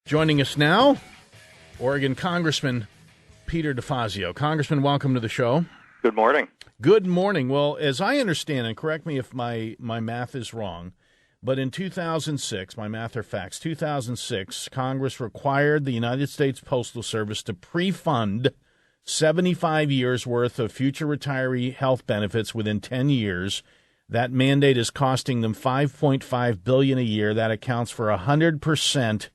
Joining us now, Oregon Congressman Peter Defazio. Congressman, welcome to the show. Good morning. Good morning. Well, as I understand, and correct me if my math is wrong, but in 2006, my math or facts, 2006, Congress required the United States Postal Service to pre-fund 75 years' worth of future retiree health benefits within 10 years. That mandate is costing them $5.5 billion a year. That accounts for 100%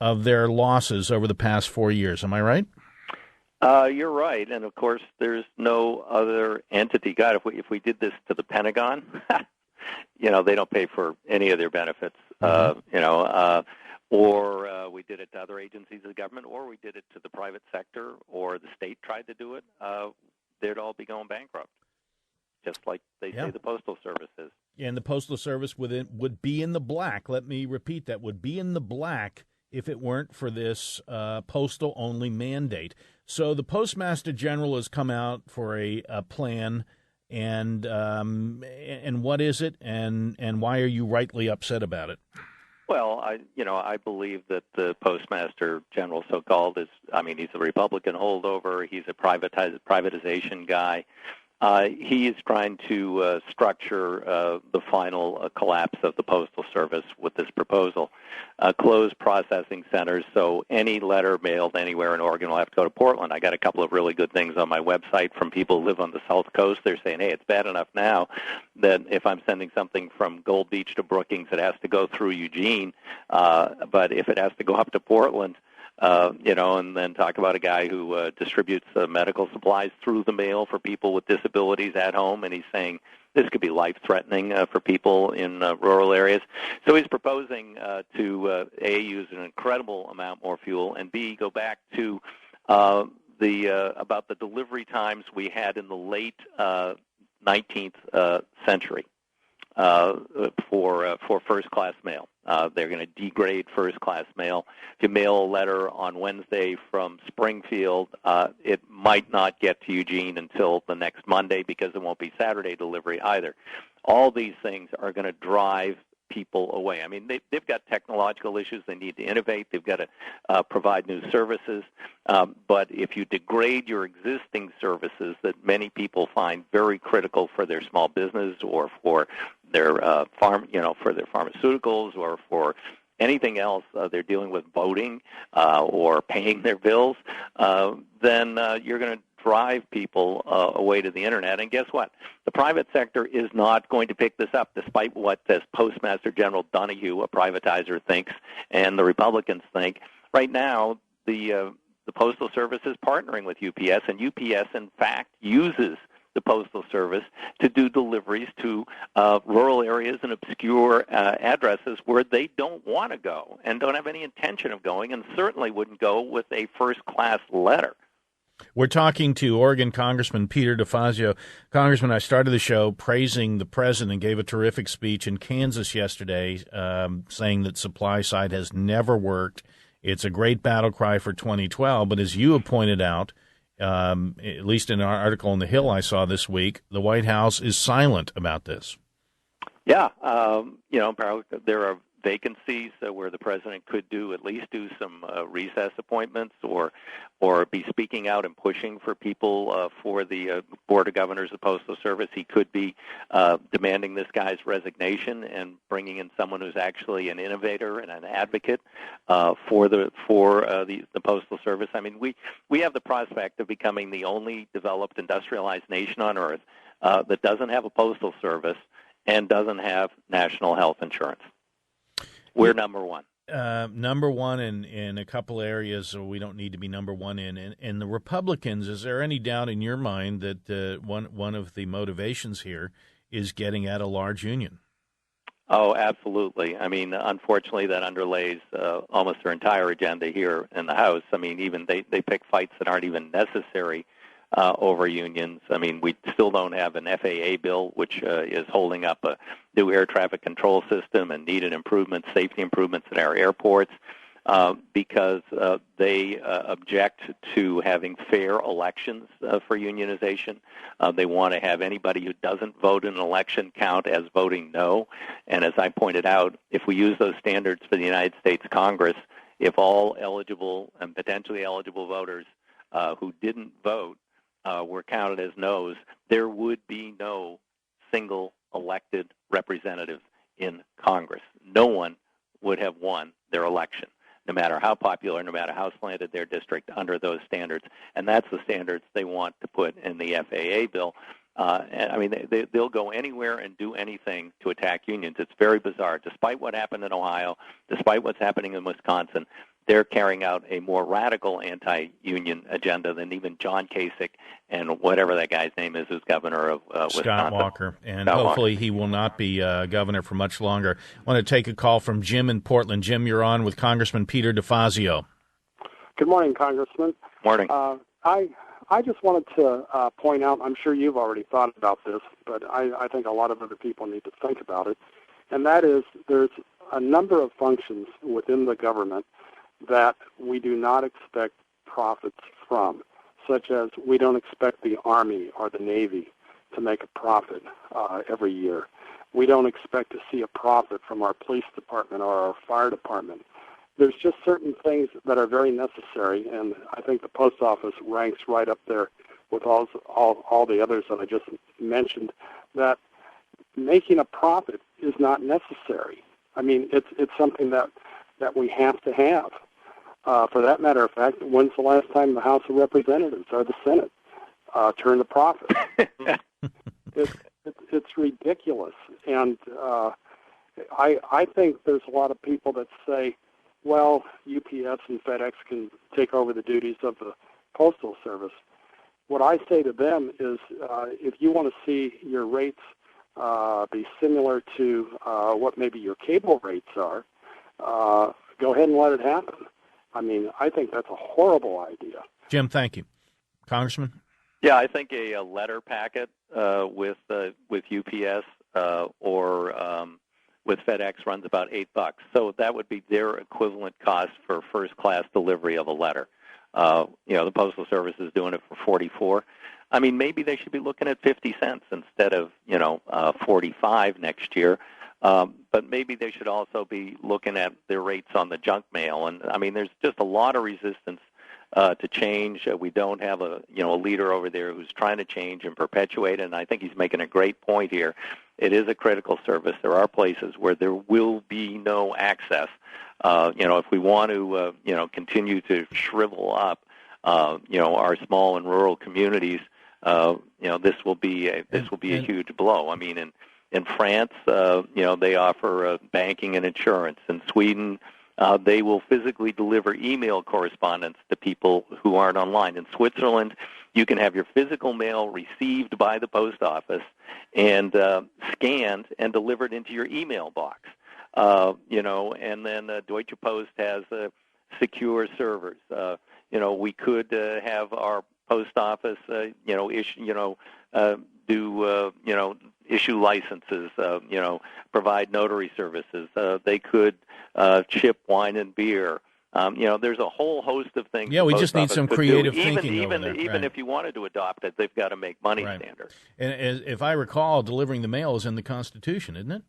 of their losses over the past 4 years. Am I right? You're right, and of course, there's no other entity. God, if we did this to the Pentagon, they don't pay for any of their benefits. Or we did it to other agencies of the government, or we did it to the private sector, or the state tried to do it. They'd all be going bankrupt, just like they say the Postal Service is. And the Postal Service would be in the black. Let me repeat that: would be in the black if it weren't for this postal-only mandate. So the Postmaster General has come out for a plan, and what is it, and why are you rightly upset about it? Well, I believe that the Postmaster General, so-called, he's a Republican holdover. He's a privatization guy. He is trying to structure the final collapse of the Postal Service with this proposal. Close processing centers, so any letter mailed anywhere in Oregon will have to go to Portland. I got a couple of really good things on my website from people who live on the South Coast. They're saying, hey, it's bad enough now that if I'm sending something from Gold Beach to Brookings, it has to go through Eugene. But if it has to go up to Portland, and then talk about a guy who distributes medical supplies through the mail for people with disabilities at home, and he's saying this could be life-threatening for people in rural areas. So he's proposing to, A, use an incredible amount more fuel, and B, go back to about the delivery times we had in the late 19th century. For first-class mail. They're going to degrade first-class mail. If you mail a letter on Wednesday from Springfield, it might not get to Eugene until the next Monday because it won't be Saturday delivery either. All these things are going to drive people away. I mean, they've got technological issues. They need to innovate. They've got to provide new services. But if you degrade your existing services that many people find very critical for their small business or for their for their pharmaceuticals or for anything else, they're dealing with voting or paying their bills, then you're going to drive people away to the Internet. And guess what? The private sector is not going to pick this up, despite what this Postmaster General Donahue, a privatizer, thinks and the Republicans think. Right now, the Postal Service is partnering with UPS, and UPS, in fact, uses the Postal Service to do deliveries to rural areas and obscure addresses where they don't want to go and don't have any intention of going, and certainly wouldn't go with a first-class letter. We're talking to Oregon Congressman Peter Defazio. Congressman, I started the show praising the president, gave a terrific speech in Kansas yesterday, saying that supply side has never worked. It's a great battle cry for 2012, but as you have pointed out, at least in our article in The Hill I saw this week, the White House is silent about this. Yeah, there are vacancies where the president could at least do some recess appointments or be speaking out and pushing for people for the Board of Governors of the Postal Service. He could be demanding this guy's resignation and bringing in someone who's actually an innovator and an advocate for the Postal Service. I mean, we have the prospect of becoming the only developed industrialized nation on earth that doesn't have a postal service and doesn't have national health insurance. We're number one. Number one in a couple areas we don't need to be number one in. And the Republicans, is there any doubt in your mind that one of the motivations here is getting at a large union? Oh, absolutely. I mean, unfortunately, that underlays almost their entire agenda here in the House. I mean, even they pick fights that aren't even necessary over unions. I mean, we still don't have an FAA bill, which is holding up a new air traffic control system and needed improvements, safety improvements at our airports, because they object to having fair elections for unionization. They want to have anybody who doesn't vote in an election count as voting no. And as I pointed out, if we use those standards for the United States Congress, if all eligible and potentially eligible voters who didn't vote were counted as noes, there would be no single elected representative in Congress. No one would have won their election, no matter how popular, no matter how slanted their district, under those standards. And that's the standards they want to put in the FAA bill. And I mean, they'll go anywhere and do anything to attack unions. It's very bizarre. Despite what happened in Ohio, despite what's happening in Wisconsin, they're carrying out a more radical anti-union agenda than even John Kasich and whatever that guy's name is, who's governor of Wisconsin. Scott Walker. And Scott hopefully Walker. he will not be governor for much longer. I want to take a call from Jim in Portland. Jim, you're on with Congressman Peter Defazio. Good morning, Congressman. Morning. I just wanted to point out, I'm sure you've already thought about this, but I think a lot of other people need to think about it, and that is there's a number of functions within the government that we do not expect profits from, such as we don't expect the Army or the Navy to make a profit every year. We don't expect to see a profit from our police department or our fire department. There's just certain things that are very necessary, and I think the post office ranks right up there with all the others that I just mentioned, that making a profit is not necessary. I mean, it's something that we have to have. For that matter of fact, when's the last time the House of Representatives or the Senate turned a profit? It's ridiculous. And I think there's a lot of people that say, well, UPS and FedEx can take over the duties of the Postal Service. What I say to them is if you want to see your rates be similar to what maybe your cable rates are, go ahead and let it happen. I mean, I think that's a horrible idea. Jim, thank you. Congressman? Yeah, I think a letter packet with UPS or with FedEx runs about $8. So that would be their equivalent cost for first-class delivery of a letter. The Postal Service is doing it for 44. I mean, maybe they should be looking at 50 cents instead of 45 next year. But maybe they should also be looking at their rates on the junk mail. And I mean, there's just a lot of resistance to change. We don't have a leader over there who's trying to change and perpetuate it. And I think he's making a great point here. It is a critical service. There are places where there will be no access. If we want to, continue to shrivel up, our small and rural communities, this will be a huge blow. I mean, in France, they offer banking and insurance. In Sweden, they will physically deliver email correspondence to people who aren't online. In Switzerland, you can have your physical mail received by the post office and scanned and delivered into your email box. And then Deutsche Post has secure servers. We could have our post office, issue licenses, provide notary services. They could ship wine and beer. There's a whole host of things. Yeah, we just need some creative thinking even over there. Even if you wanted to adopt it, they've got to make money standard. And if I recall, delivering the mail is in the Constitution, isn't it?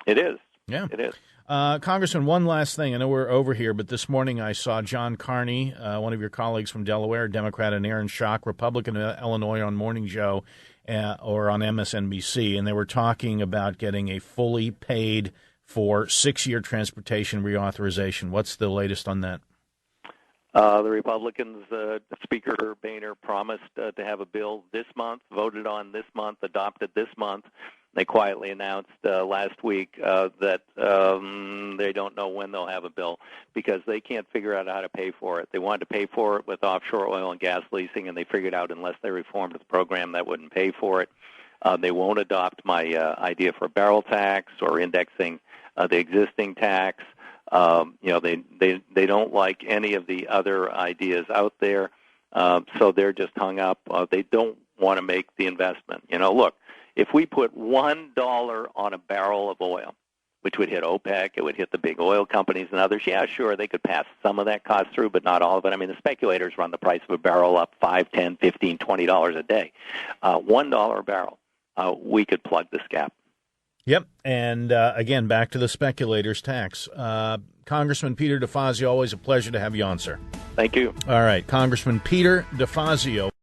It is. Yeah. It is. Congressman, one last thing. I know we're over here, but this morning I saw John Carney, one of your colleagues from Delaware, Democrat, and Aaron Schock, Republican of Illinois, on Morning Joe or on MSNBC, and they were talking about getting a fully paid for 6-year transportation reauthorization. What's the latest on that? The Republicans, Speaker Boehner, promised to have a bill this month, voted on this month, adopted this month. They quietly announced last week that they don't know when they'll have a bill because they can't figure out how to pay for it. They wanted to pay for it with offshore oil and gas leasing, and they figured out unless they reformed the program, that wouldn't pay for it. They won't adopt my idea for a barrel tax or indexing the existing tax. They don't like any of the other ideas out there, so they're just hung up. They don't want to make the investment. Look, if we put $1 on a barrel of oil, which would hit OPEC, it would hit the big oil companies and others, yeah, sure, they could pass some of that cost through, but not all of it. I mean, the speculators run the price of a barrel up $5, $10, $15, $20 a day. $1 a barrel, we could plug this gap. Yep. And again, back to the speculators tax. Congressman Peter Defazio, always a pleasure to have you on, sir. Thank you. All right. Congressman Peter Defazio.